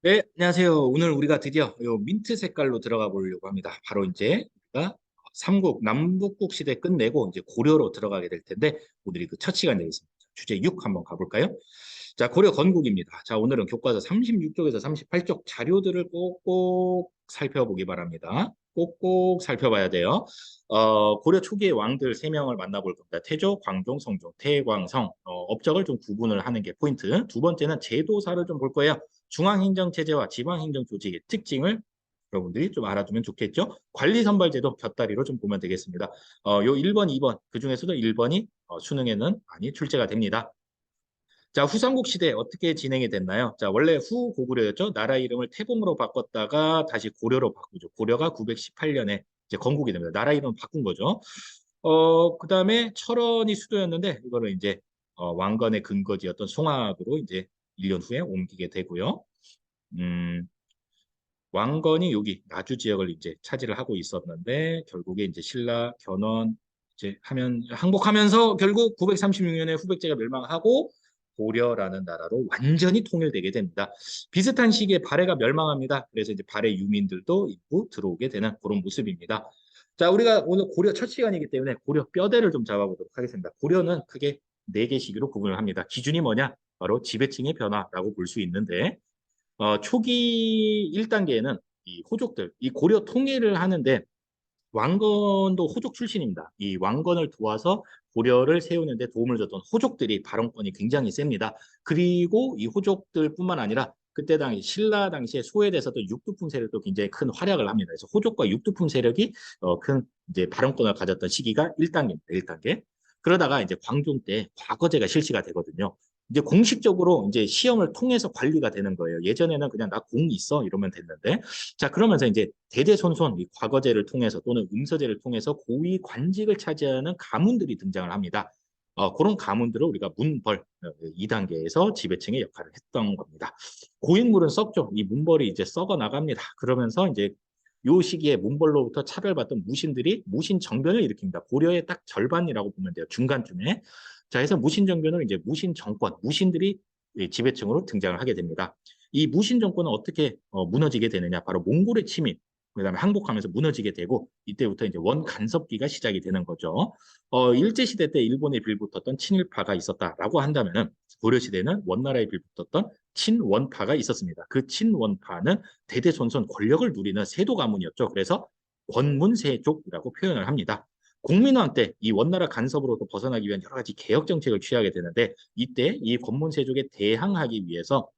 네, 안녕하세요. 오늘 우리가 드디어 요 민트 색깔로 들어가 보려고 합니다. 바로 이제 우리가 삼국, 남북국 시대 끝내고 이제 고려로 들어가게 될 텐데 오늘이 그 첫 시간 되겠습니다. 주제 6 한번 가볼까요? 자, 고려 건국입니다. 자, 오늘은 교과서 36쪽에서 38쪽 자료들을 꼭꼭 살펴보기 바랍니다. 꼭꼭 살펴봐야 돼요. 고려 초기의 왕들 3명을 만나볼 겁니다. 태조, 광종, 성종, 태광성. 업적을 좀 구분을 하는 게 포인트. 두 번째는 제도사를 좀 볼 거예요. 중앙행정체제와 지방행정조직의 특징을 여러분들이 좀 알아두면 좋겠죠. 관리선발제도 곁다리로 좀 보면 되겠습니다. 요 1번, 2번, 그중에서도 1번이 수능에는 많이 출제가 됩니다. 자, 후삼국 시대 어떻게 진행이 됐나요? 자, 원래 후고구려였죠. 나라 이름을 태봉으로 바꿨다가 다시 고려로 바꾸죠. 고려가 918년에 이제 건국이 됩니다. 나라 이름 바꾼 거죠. 그다음에 철원이 수도였는데 이거를 이제 왕건의 근거지였던 송악으로 이제 1년 후에 옮기게 되고요. 음, 왕건이 여기 나주 지역을 이제 차지를 하고 있었는데 결국에 이제 신라 견훤 이제 하면 항복하면서 결국 936년에 후백제가 멸망하고 고려라는 나라로 완전히 통일되게 됩니다. 비슷한 시기에 발해가 멸망합니다. 그래서 이제 발해 유민들도 일부 들어오게 되는 그런 모습입니다. 자, 우리가 오늘 고려 첫 시간이기 때문에 고려 뼈대를 좀 잡아보도록 하겠습니다. 고려는 크게 네 개 시기로 구분을 합니다. 기준이 뭐냐? 바로 지배층의 변화라고 볼 수 있는데 초기 1단계에는 이 호족들, 이 고려 통일을 하는데 왕건도 호족 출신입니다. 이 왕건을 도와서 고려를 세우는데 도움을 줬던 호족들이 발언권이 굉장히 셉니다. 그리고 이 호족들뿐만 아니라 그때 당시 신라 당시에 소외돼서도 육두품 세력도 굉장히 큰 활약을 합니다. 그래서 호족과 육두품 세력이 큰 이제 발언권을 가졌던 시기가 1단계입니다. 1단계. 그러다가 이제 광종 때 과거제가 실시가 되거든요. 이제 공식적으로 이제 시험을 통해서 관리가 되는 거예요. 예전에는 그냥 나 공 있어 이러면 됐는데 자, 그러면서 이제 대대손손 이 과거제를 통해서 또는 음서제를 통해서 고위 관직을 차지하는 가문들이 등장을 합니다. 그런 가문들을 우리가 문벌 2단계에서 지배층의 역할을 했던 겁니다. 고인물은 썩죠. 이 문벌이 이제 썩어 나갑니다. 그러면서 이제 요 시기에 문벌로부터 차별받던 무신들이 무신 정변을 일으킵니다. 고려의 딱 절반이라고 보면 돼요. 중간쯤에. 자, 해서 무신 정변을 이제 무신 정권, 무신들이 지배층으로 등장을 하게 됩니다. 이 무신 정권은 어떻게 무너지게 되느냐? 바로 몽골의 침입, 그다음에 항복하면서 무너지게 되고 이때부터 이제 원 간섭기가 시작이 되는 거죠. 일제 시대 때 일본에 빌붙었던 친일파가 있었다라고 한다면은 고려 시대는 원나라에 빌붙었던 친원파가 있었습니다. 그 친원파는 대대손손 권력을 누리는 세도 가문이었죠. 그래서 권문세족이라고 표현을 합니다. 공민왕 때 이 원나라 간섭으로부터 벗어나기 위한 여러 가지 개혁 정책을 취하게 되는데 이때 이 권문세족에 대항하기 위해서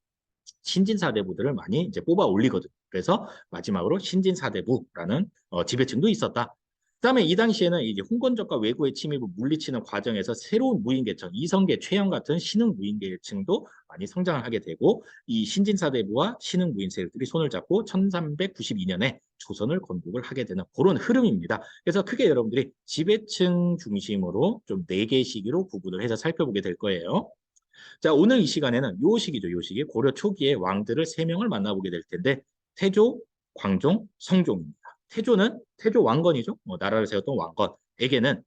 신진사대부들을 많이 이제 뽑아 올리거든요. 그래서 마지막으로 신진사대부라는 지배층도 있었다. 그다음에 이 당시에는 이제 홍건적과 외구의 침입을 물리치는 과정에서 새로운 무인계층, 이성계, 최영 같은 신흥 무인계층도 많이 성장을 하게 되고 이 신진사대부와 신흥 무인 세력들이 손을 잡고 1392년에 조선을 건국을 하게 되는 그런 흐름입니다. 그래서 크게 여러분들이 지배층 중심으로 좀 네 개 시기로 구분을 해서 살펴보게 될 거예요. 자, 오늘 이 시간에는 요 시기죠. 요 시기. 고려 초기의 왕들을 세 명을 만나보게 될 텐데 태조, 광종, 성종입니다. 태조는 태조 왕건이죠. 나라를 세웠던 왕건에게는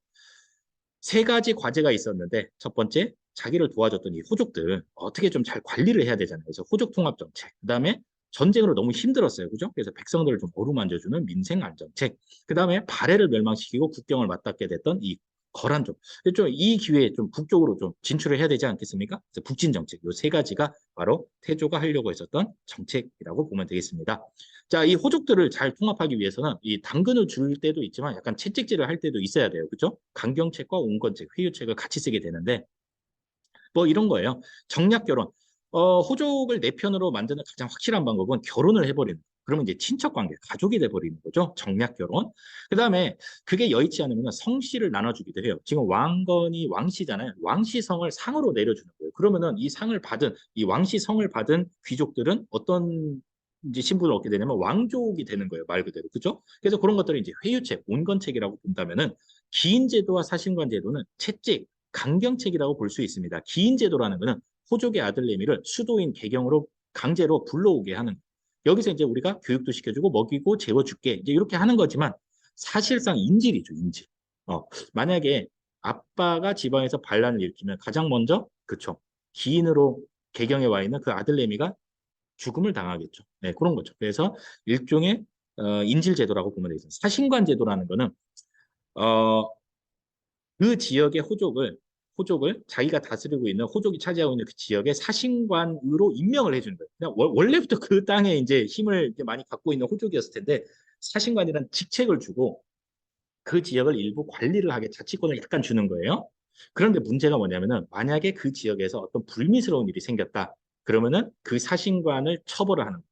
세 가지 과제가 있었는데 첫 번째 자기를 도와줬던 이 호족들 어떻게 좀 잘 관리를 해야 되잖아요. 그래서 호족 통합 정책. 그다음에 전쟁으로 너무 힘들었어요. 그죠? 그래서 백성들을 좀 어루만져주는 민생 안정책. 그다음에 발해를 멸망시키고 국경을 맞닿게 됐던 이 거란족. 좀이 기회에 좀 북쪽으로 좀 진출을 해야 되지 않겠습니까? 그래서 북진 정책. 요 세 가지가 바로 태조가 하려고 했었던 정책이라고 보면 되겠습니다. 자, 이 호족들을 잘 통합하기 위해서는 이 당근을 줄 때도 있지만 약간 채찍질을 할 때도 있어야 돼요. 그죠? 강경책과 온건책, 회유책을 같이 쓰게 되는데 뭐 이런 거예요. 정략 결혼. 호족을 내 편으로 만드는 가장 확실한 방법은 결혼을 해버리는. 그러면 이제 친척 관계, 가족이 돼버리는 거죠. 정략 결혼. 그 다음에 그게 여의치 않으면 성씨를 나눠주기도 해요. 지금 왕건이 왕씨잖아요. 왕씨성을 상으로 내려주는 거예요. 그러면은 이 상을 받은, 이 왕씨성을 받은 귀족들은 어떤 이제 신분을 얻게 되냐면 왕족이 되는 거예요. 말 그대로. 그죠? 그래서 그런 것들을 이제 회유책, 온건책이라고 본다면은 기인 제도와 사신관 제도는 채찍, 강경책이라고 볼 수 있습니다. 기인 제도라는 것은 호족의 아들내미를 수도인 개경으로 강제로 불러오게 하는 여기서 이제 우리가 교육도 시켜주고 먹이고 재워줄게 이제 이렇게 하는 거지만 사실상 인질이죠 인질. 만약에 아빠가 지방에서 반란을 일으키면 가장 먼저 그쵸 기인으로 개경에 와 있는 그 아들내미가 죽음을 당하겠죠. 네, 그런 거죠. 그래서 일종의 인질제도라고 보면 되겠습니다. 사신관제도라는 거는 어, 그 지역의 호족을 자기가 다스리고 있는 호족이 차지하고 있는 그 지역의 사신관으로 임명을 해주는 거예요. 그냥 원래부터 그 땅에 이제 힘을 이제 많이 갖고 있는 호족이었을 텐데 사신관이라는 직책을 주고 그 지역을 일부 관리를 하게 자치권을 약간 주는 거예요. 그런데 문제가 뭐냐면은 만약에 그 지역에서 어떤 불미스러운 일이 생겼다. 그러면은 그 사신관을 처벌을 하는 거예요.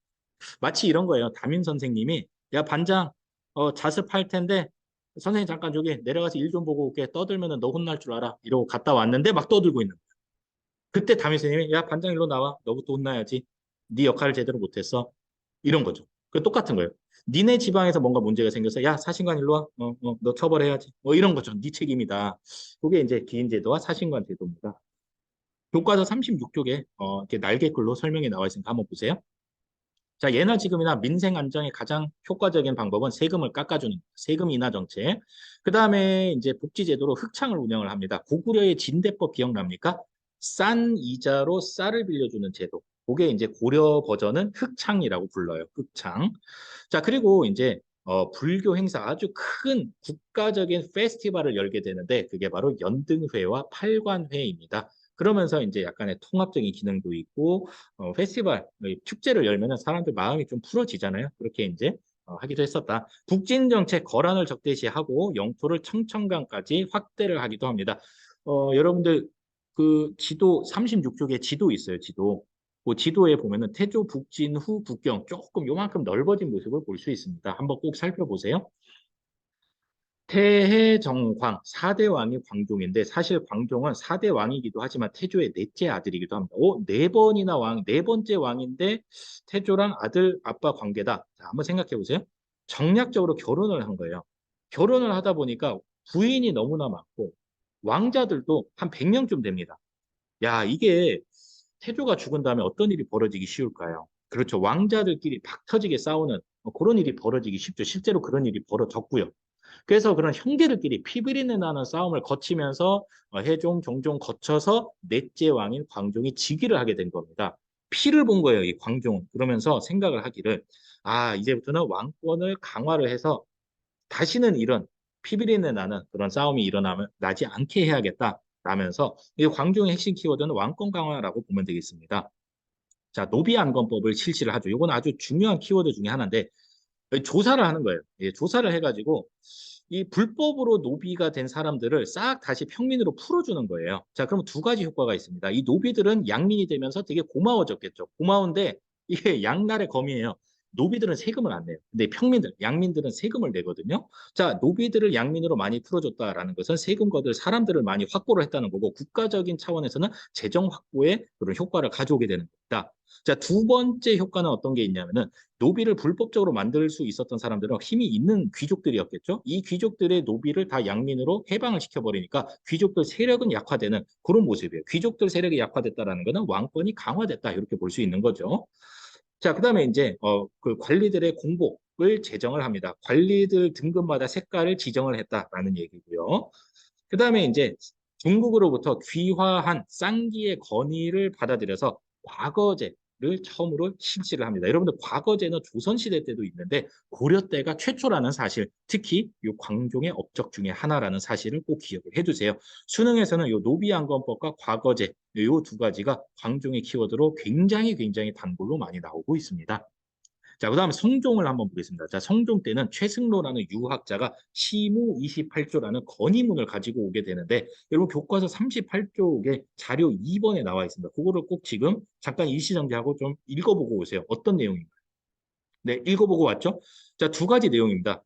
마치 이런 거예요. 담임 선생님이 야 반장 자습할 텐데 선생님 잠깐 저기 내려가서 일 좀 보고 올게. 떠들면은 너 혼날 줄 알아. 이러고 갔다 왔는데 막 떠들고 있는 거예요. 그때 담임 선생님이 야 반장 일로 나와. 너부터 혼나야지. 네 역할을 제대로 못했어. 이런 거죠. 그 똑같은 거예요. 니네 지방에서 뭔가 문제가 생겨서 야 사신관 일로 와. 너 처벌해야지. 이런 거죠. 네 책임이다. 그게 이제 기인제도와 사신관 제도입니다. 교과서 36쪽에 이렇게 날개글로 설명이 나와 있으니까 한번 보세요. 자, 예나 지금이나 민생 안정의 가장 효과적인 방법은 세금을 깎아주는 세금 인하 정책. 그 다음에 이제 복지제도로 흑창을 운영을 합니다. 고구려의 진대법 기억납니까? 싼 이자로 쌀을 빌려주는 제도. 그게 이제 고려 버전은 흑창이라고 불러요. 흑창. 자, 그리고 이제 불교 행사 아주 큰 국가적인 페스티벌을 열게 되는데 그게 바로 연등회와 팔관회입니다. 그러면서 이제 약간의 통합적인 기능도 있고 페스티벌, 축제를 열면은 사람들 마음이 좀 풀어지잖아요. 그렇게 이제 하기도 했었다. 북진 정책 거란을 적대시하고 영토를 청천강까지 확대를 하기도 합니다. 여러분들 그 지도 36쪽에 지도 있어요. 지도. 그 지도에 보면은 태조 북진 후 북경 조금 요만큼 넓어진 모습을 볼 수 있습니다. 한번 꼭 살펴보세요. 태해정광 4대 왕이 광종인데 사실 광종은 4대 왕이기도 하지만 태조의 넷째 아들이기도 합니다. 네 번이나 네 번째 왕인데 태조랑 아들 아빠 관계다. 자, 한번 생각해 보세요. 정략적으로 결혼을 한 거예요. 결혼을 하다 보니까 부인이 너무나 많고 왕자들도 한 100명쯤 됩니다. 야, 이게 태조가 죽은 다음에 어떤 일이 벌어지기 쉬울까요? 그렇죠. 왕자들끼리 박 터지게 싸우는 그런 일이 벌어지기 쉽죠. 실제로 그런 일이 벌어졌고요. 그래서 그런 형제들끼리 피비린내 나는 싸움을 거치면서 해종, 종종 거쳐서 넷째 왕인 광종이 즉위를 하게 된 겁니다. 피를 본 거예요, 이 광종은. 그러면서 생각을 하기를, 아, 이제부터는 왕권을 강화를 해서 다시는 이런 피비린내 나는 그런 싸움이 나지 않게 해야겠다. 라면서 이 광종의 핵심 키워드는 왕권 강화라고 보면 되겠습니다. 자, 노비안건법을 실시를 하죠. 이건 아주 중요한 키워드 중에 하나인데 조사를 하는 거예요. 예, 조사를 해가지고 이 불법으로 노비가 된 사람들을 싹 다시 평민으로 풀어주는 거예요. 자, 그럼 두 가지 효과가 있습니다. 이 노비들은 양민이 되면서 되게 고마워졌겠죠. 고마운데 이게 양날의 검이에요. 노비들은 세금을 안 내요. 근데 평민들, 양민들은 세금을 내거든요. 자, 노비들을 양민으로 많이 풀어줬다라는 것은 세금 거둘 사람들을 많이 확보를 했다는 거고 국가적인 차원에서는 재정 확보에 그런 효과를 가져오게 되는 겁니다. 자, 두 번째 효과는 어떤 게 있냐면은 노비를 불법적으로 만들 수 있었던 사람들은 힘이 있는 귀족들이었겠죠. 이 귀족들의 노비를 다 양민으로 해방을 시켜버리니까 귀족들 세력은 약화되는 그런 모습이에요. 귀족들 세력이 약화됐다라는 것은 왕권이 강화됐다 이렇게 볼 수 있는 거죠. 자, 그다음에 이제 그 관리들의 공복을 제정을 합니다. 관리들 등급마다 색깔을 지정을 했다라는 얘기고요. 그다음에 이제 중국으로부터 귀화한 쌍기의 건의를 받아들여서 과거제를 처음으로 실시를 합니다. 여러분들 과거제는 조선시대 때도 있는데 고려 때가 최초라는 사실, 특히 이 광종의 업적 중에 하나라는 사실을 꼭 기억을 해두세요. 수능에서는 이 노비안건법과 과거제 이 두 가지가 광종의 키워드로 굉장히 단골로 많이 나오고 있습니다. 자, 그다음에 성종을 한번 보겠습니다. 자, 성종 때는 최승로라는 유학자가 시무 28조라는 건의문을 가지고 오게 되는데 여러분 교과서 38쪽에 자료 2번에 나와 있습니다. 그거를 꼭 지금 잠깐 일시정지하고 좀 읽어보고 오세요. 어떤 내용인가요? 네, 읽어보고 왔죠? 자, 두 가지 내용입니다.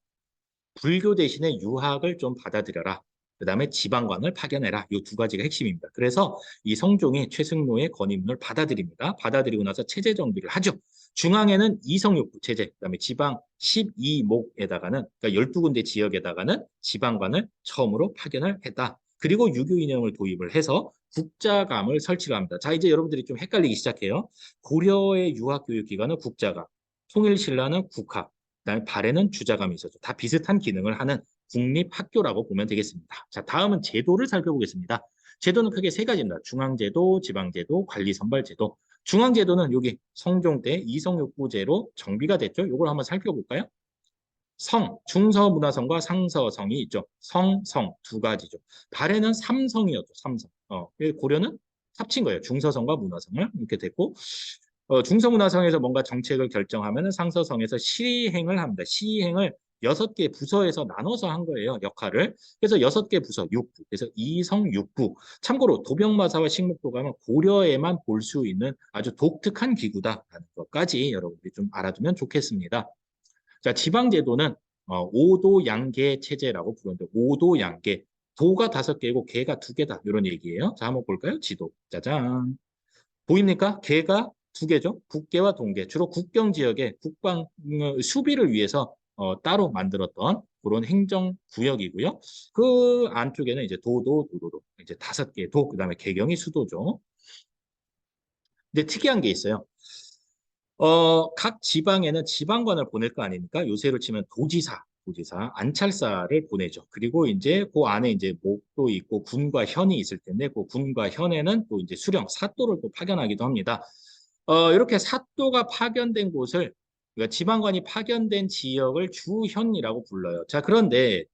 불교 대신에 유학을 좀 받아들여라. 그다음에 지방관을 파견해라. 이 두 가지가 핵심입니다. 그래서 이 성종이 최승로의 건의문을 받아들입니다. 받아들이고 나서 체제 정비를 하죠. 중앙에는 이성육부 체제, 그다음에 지방 12목에다가는 그러니까 12군데 지역에다가는 지방관을 처음으로 파견을 했다. 그리고 유교 인형을 도입을 해서 국자감을 설치를 합니다. 자, 이제 여러분들이 좀 헷갈리기 시작해요. 고려의 유학교육기관은 국자감, 통일신라는 국학, 그다음에 발에는 주자감이 있었죠. 다 비슷한 기능을 하는 국립학교라고 보면 되겠습니다. 자, 다음은 제도를 살펴보겠습니다. 제도는 크게 세 가지입니다. 중앙제도, 지방제도, 관리선발제도. 중앙제도는 여기 성종 때 이성육부제로 정비가 됐죠. 이걸 한번 살펴볼까요? 중서문화성과 상서성이 있죠. 성 두 가지죠. 발해는 삼성이었죠. 삼성. 고려는 합친 거예요. 중서성과 문화성을 이렇게 됐고, 중서문화성에서 뭔가 정책을 결정하면 상서성에서 시행을 합니다. 시행을 6개 부서에서 나눠서 한 거예요. 역할을. 그래서 6개 부서, 6부. 그래서 이성 6부. 참고로 도병마사와 식목도감은 고려에만 볼 수 있는 아주 독특한 기구다라는 것까지 여러분들이 좀 알아두면 좋겠습니다. 자, 지방제도는 오도양계 체제라고 부르는데 오도양계. 도가 5개고 계가 2개다. 이런 얘기예요. 자, 한번 볼까요? 지도. 짜잔. 보입니까? 계가 2개죠. 북계와 동계. 주로 국경 지역의 국방 수비를 위해서 따로 만들었던 그런 행정구역이고요. 그 안쪽에는 이제 도도. 이제 5개 도, 그다음에 계경이 수도죠. 근데 특이한 게 있어요. 각 지방에는 지방관을 보낼 거 아닙니까? 요새로 치면 도지사, 안찰사를 보내죠. 그리고 이제 그 안에 이제 목도 있고 군과 현이 있을 텐데 그 군과 현에는 또 이제 수령, 사도를 또 파견하기도 합니다. 이렇게 사도가 파견된 곳을 그러니까 지방관이 파견된 지역을 주현이라고 불러요. 자, 그런데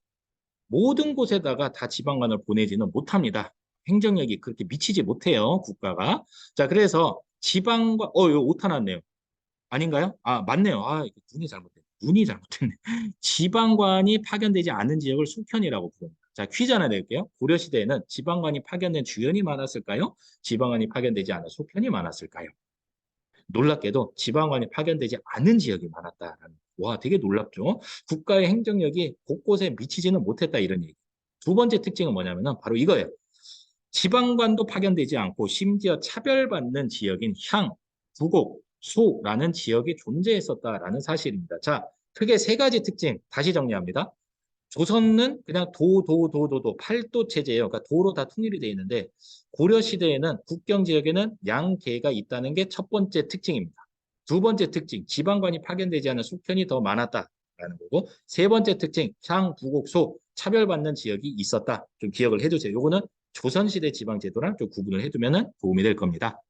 모든 곳에다가 다 지방관을 보내지는 못합니다. 행정력이 그렇게 미치지 못해요, 국가가. 자, 그래서 지방관, 이거 오타 났네요. 아닌가요? 아, 맞네요. 아, 이거 눈이 잘못됐네. 지방관이 파견되지 않은 지역을 속현이라고 부릅니다. 자, 퀴즈 하나 낼게요. 고려시대에는 지방관이 파견된 주현이 많았을까요? 지방관이 파견되지 않은 속현이 많았을까요? 놀랍게도 지방관이 파견되지 않은 지역이 많았다라는. 와, 되게 놀랍죠? 국가의 행정력이 곳곳에 미치지는 못했다 이런 얘기. 두 번째 특징은 뭐냐면은 바로 이거예요. 지방관도 파견되지 않고 심지어 차별받는 지역인 향, 부곡, 소라는 지역이 존재했었다라는 사실입니다. 자, 크게 3가지 특징 다시 정리합니다. 조선은 그냥 팔도 체제예요. 그러니까 도로 다 통일이 되어 있는데 고려 시대에는 국경 지역에는 양계가 있다는 게 첫 번째 특징입니다. 두 번째 특징, 지방관이 파견되지 않은 속편이 더 많았다라는 거고, 세 번째 특징, 향, 부곡, 소 차별받는 지역이 있었다. 좀 기억을 해두세요. 요거는 조선시대 지방제도랑 좀 구분을 해두면 도움이 될 겁니다.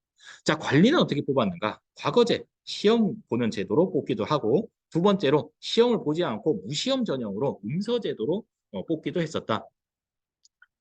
자, 관리는 어떻게 뽑았는가? 과거제, 시험 보는 제도로 뽑기도 하고, 두 번째로 시험을 보지 않고 무시험 전형으로 음서제도로 뽑기도 했었다.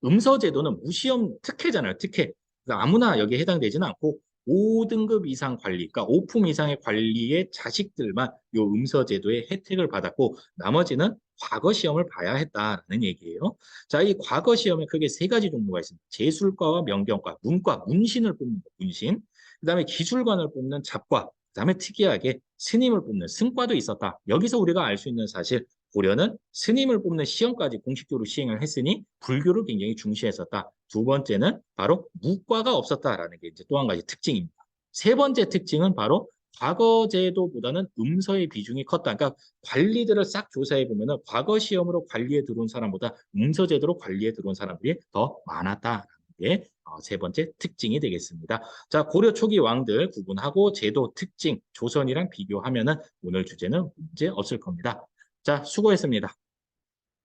음서제도는 무시험 특혜잖아요, 특혜. 그러니까 아무나 여기에 해당되지는 않고 5등급 이상 관리, 그러니까 5품 이상의 관리의 자식들만 이 음서제도의 혜택을 받았고 나머지는 과거 시험을 봐야 했다라는 얘기예요. 자, 이 과거 시험에 크게 3가지 종류가 있습니다. 제술과와 명경과, 문과, 문신을 뽑는 거, 문신. 그다음에 기술관을 뽑는 잡과, 그다음에 특이하게 스님을 뽑는 승과도 있었다. 여기서 우리가 알 수 있는 사실, 고려는 스님을 뽑는 시험까지 공식적으로 시행을 했으니 불교를 굉장히 중시했었다. 두 번째는 바로 무과가 없었다라는 게 이제 또 한 가지 특징입니다. 세 번째 특징은 바로 과거 제도보다는 음서의 비중이 컸다. 그러니까 관리들을 싹 조사해 보면은 과거 시험으로 관리에 들어온 사람보다 음서 제도로 관리에 들어온 사람들이 더 많았다라는 게 세 번째 특징이 되겠습니다. 자, 고려 초기 왕들 구분하고 제도 특징, 조선이랑 비교하면은 오늘 주제는 문제 없을 겁니다. 자, 수고했습니다.